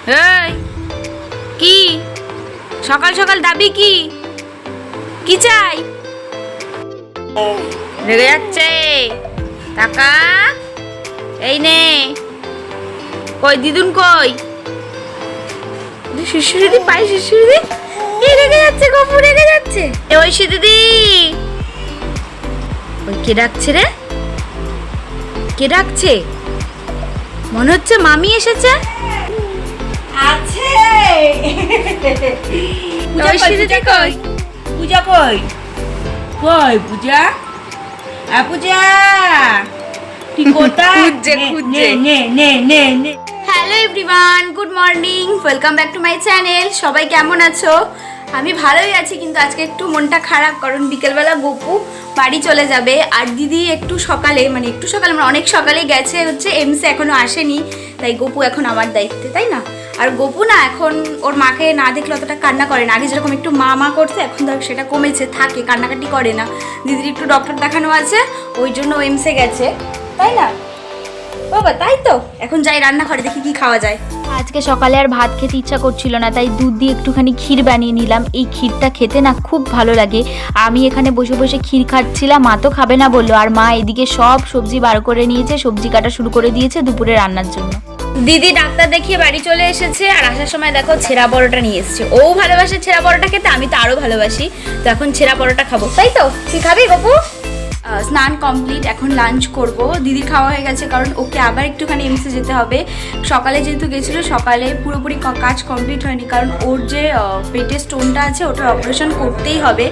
এই কি সকাল সকাল দাবি কি কি চাই? রেগে যাচ্ছে টাকা। এই নে। কই দিদুন কই? শিশু দিদি পাই, শিশু দিদি রেগে যাচ্ছে, গপু রেগে যাচ্ছে। ঐশী দিদি ওই কে ডাকছে রে? কে ডাকছে? মনে হচ্ছে মামি এসেছে। আছে ঐশী দিদি কই? পূজা কই? কই পূজা? পূজা তুই কোথায়? খুঁজছে। নে নে নে নে। Hello everyone, good morning, welcome back to my channel. সবাই কেমন আছো? আমি ভালোই আছি, কিন্তু আজকে একটু মনটা খারাপ, কারণ বিকেলবেলা গপু বাড়ি চলে যাবে। আর দিদি একটু সকালে মানে অনেক সকালে গেছে হচ্ছে এমসে, এখনো আসেনি। তাই গপু এখন আমার দায়িত্বে, তাই না? আর গপু না এখন ওর মাকে না দেখলে অতটা কান্না করে না। আগে যেরকম একটু মা মা করছে, এখন ধর সেটা কমেছে, থাকে, কান্নাকাটি করে না। দিদির একটু ডক্টর দেখানো আছে, ওই জন্য ও এমসে গেছে, তাই না বাবা? তাই তো এখন যাই রান্নাঘরে, দেখি কি খাওয়া যায়। আজকে সকালে আর ভাত খেতে ইচ্ছা করছিল না, তাই দুধ দিয়ে একটুখানি ক্ষীর বানিয়ে নিলাম। এই ক্ষীরটা খেতে না খুব ভালো লাগে। আমি এখানে বসে বসে ক্ষীর খাচ্ছিলাম, মা তো খাবে না বললো, আর মা এদিকে সব সবজি বার করে নিয়েছে, সবজি কাটা শুরু করে দিয়েছে দুপুরে রান্নার জন্য। দিদি ডাক্তার দেখিয়ে বাড়ি চলে এসেছে, আর আসার সময় দেখো ছেঁড়া পরোটা নিয়ে এসেছে। ও ভালোবাসে ছেঁড়া পরোটা খেতে, আমি তো আরও ভালোবাসি। তো এখন ছেঁড়া পরোটা খাবো, তাই তো? তুই খাবি গপু? স্নান কমপ্লিট, এখন লাঞ্চ করব। দিদি খাওয়া হয়ে গেছে, কারণ ওকে আবার একটুখানি এমসে যেতে হবে। সকালে যেহেতু গেছিলো, সকালে পুরোপুরি কাজ কমপ্লিট হয়নি, কারণ ওর যে পেটে স্টোনটা আছে ওটার অপারেশন করতেই হবে।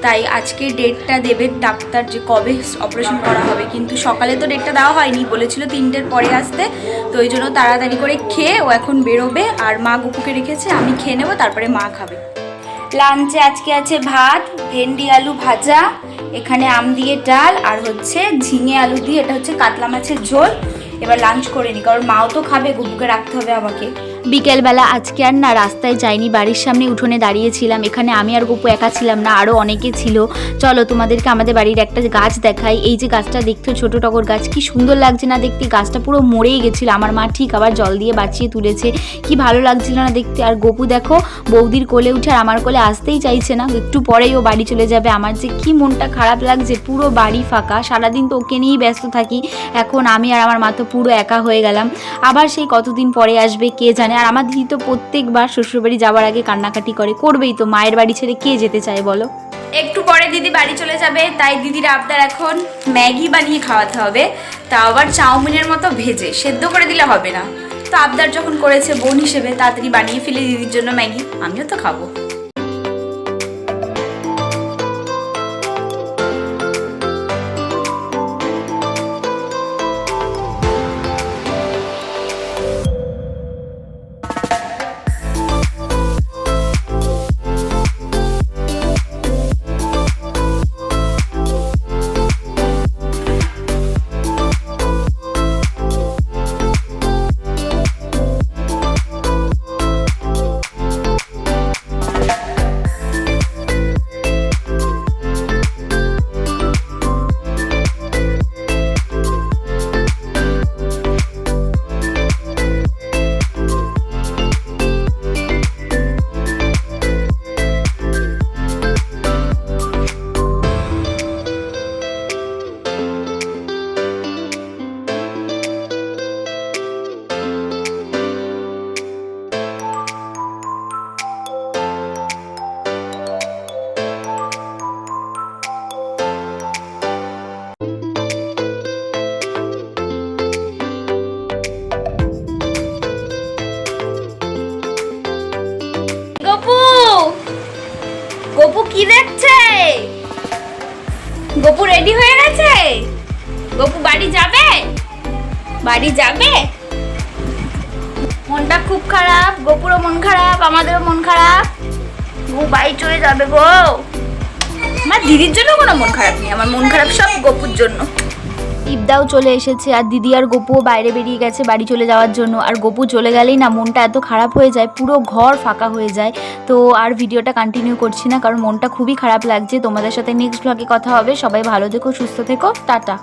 তাই আজকে ডেটটা দেবে ডাক্তার যে কবে অপারেশন করা হবে, কিন্তু সকালে তো ডেটটা দেওয়া হয়নি, বলেছিল 3টের পরে আসতে। তো ওই জন্য তাড়াতাড়ি করে খেয়ে ও এখন বেরোবে, আর মা গপুকে রেখেছে, আমি খেয়ে নেবো, তারপরে মা খাবে। লাঞ্চে আজকে আছে ভাত, ভেন্ডি আলু ভাজা, এখানে আম দিয়ে ডাল, আর হচ্ছে ঝিঙে আলু দিয়ে এটা হচ্ছে কাতলা মাছের ঝোল। এবার লাঞ্চ করে নি, কারণ মাও তো খাবে, গপুকে রাখতে হবে আমাকে। বিকেলবেলা আজকে আর না রাস্তায় যাইনি, বাড়ির সামনে উঠোনে দাঁড়িয়েছিলাম। এখানে আমি আর গপু একা ছিলাম না, আরও অনেকে ছিল। চলো তোমাদেরকে আমাদের বাড়ির একটা গাছ দেখাই। এই যে গাছটা দেখছো, ছোট টগর গাছ, কি সুন্দর লাগছে না দেখতে? গাছটা পুরো মরেই গেছিলো, আমার মা ঠিক আবার জল দিয়ে বাঁচিয়ে তুলেছে। কি ভালো লাগছিল না দেখতে। আর গপু দেখো বৌদির কোলে উঠে আর আমার কোলে আসতেই চাইছে না, একটু পরেই ও বাড়ি চলে যাবে। আমার যে কি মনটা খারাপ লাগছে, পুরো বাড়ি ফাঁকা, সারাদিন তো ওকে নিয়েই ব্যস্ত থাকি। এখন আমি আর আমার মা তো পুরো একা হয়ে গেলাম। আবার সেই কতদিন পরে আসবে কে জানে। আর আমার দিদি তো প্রত্যেকবার শ্বশুরবাড়ি যাওয়ার আগে কান্নাকাটি করে, করবেই তো, মায়ের বাড়ি ছেড়ে কে যেতে চায় বলো? একটু পরে দিদি বাড়ি চলে যাবে, তাই দিদির আবদার এখন ম্যাগি বানিয়ে খাওয়াতে হবে। তা আবার চাউমিনের মতো ভেজে, সেদ্ধ করে দিলে হবে না। তো আবদার যখন করেছে বোন হিসেবে, তাড়াতাড়ি বানিয়ে ফেলে দিদির জন্য ম্যাগি, আমিও তো খাবো। গপু কি দেখছে? গপু রেডি হয়ে গেছে? গপু বাড়ি যাবে? বাড়ি যাবে? মনটা খুব খারাপ, গপুরও মন খারাপ, আমাদেরও মন খারাপ। গপু বাড়ি চলে যাবে গো। আমার দিদির জন্য কোনো মন খারাপ নেই, আমার মন খারাপ সব গপুর জন্য। ইবদাও চলে এসেছে, আর দিদি আর গপুও বাইরে বেরিয়ে গেছে বাড়ি চলে যাওয়ার জন্য। আর গপু চলে গেলেই না মনটা এত খারাপ হয়ে যায়, পুরো ঘর ফাঁকা হয়ে যায়। তো আর ভিডিওটা কন্টিনিউ করছি না, কারণ মনটা খুবই খারাপ লাগছে। তোমাদের সাথে নেক্সট ব্লগে কথা হবে। সবাই ভালো থেকো, সুস্থ থেকো, টাটা।